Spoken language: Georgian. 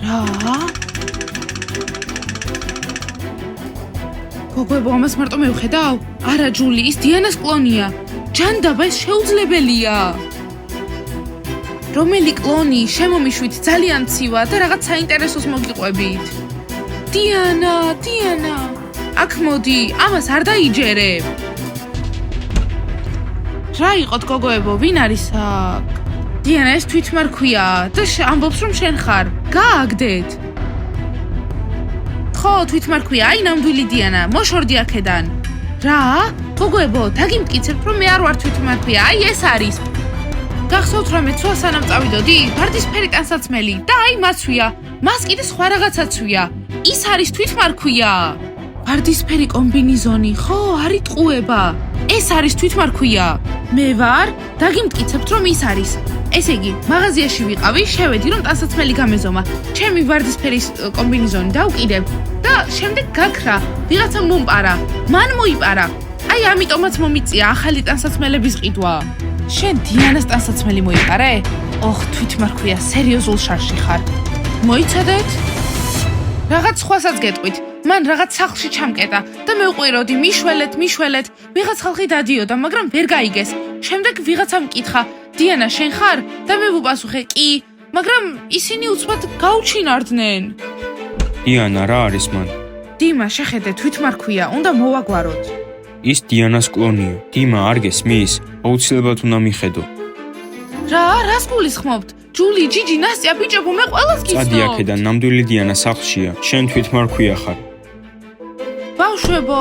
რა? გოგოებო, ამას მარტო მივხედავ? არა, ჯული, ის დიანას კლონია. ჯანდაბა, ეს შეუძლებელია. რომელი კლონი შემომიშვით ძალიან ცივა და რაღაც საინტერესოს მოგიყვებით. დიანა. აქ მოდი, ამას არ დაიჯერებ. რა იყოთ გოგოებო, ვინ არის აქ? დიანა, ეს თვითმარქვია და ამბობს რომ შენ ხარ. გააგდეთ. ხო, თვითმარქვია, აი ნამდვილი დიანა, მოშორდი აქედან. რა? გოგოებო, დაგიმტკიცებთ რომ მე არ ვარ თვითმარქვია, აი ეს არის. გახსოვთ რომ მეცვა სანამ წავიდოდი, ვარდისფერი ტანსაცმელი და აი მასვია. მას კიდე სხვა რაღაცაცვია. ის არის თვითმარქვია. ვარდისფერი კომბინიზონი, ხო, არ იტყუება. ეს არის თვითმარქვია. მე ვარ, დაგიმტკიცებთ რომ ის არის. ესე იგი, მაღაზიაში ვიყავი, შევედი რომ ტანსაცმელი გამეზომა. ჩემი ვარდისფერის კომბინიზონი დავკიდებ და შემდეგ გაქრა. ვიღაცა მომპარა. მან მოიპარა. აი ამიტომაც მომიწია ახალი ტანსაცმელების ყიდვა. შენ დიანას ტანსაცმელი მოიყარე? ოხ, თვითმარქვია, სერიოზულ შარში ხარ. მოიცადეთ? რაღაც სხვასაც გეტყვით. მან რაღაც სახლში ჩამკეტა და მე ვყვიროდი, მიშველეთ. ვიღაც ხალხი დადიოდა, მაგრამ ვერ გაიგეს. შემდეგ ვიღაცამ მკითხა, დიანა შენ ხარ? და მე ვუპასუხე, კი, მაგრამ ისინი უცბად გაუჩინარდნენ. დიანა რა არის მან? დიმა, შეხედე, თვითმარქვია, უნდა მოვაგვაროთ. ის დიანას კლონია. დიმა არ გესმის? აუცილებლად უნდა მიხედო. რა, რას გულისხმობთ? ჯული, ჯიჯი, ნასტია, ბიჭებო, მე ყველას გიცნობ. წადი აქედან, ნამდვილი დიანა სახლშია. შენ თვითმარქვია ხარ. ბავშვებო,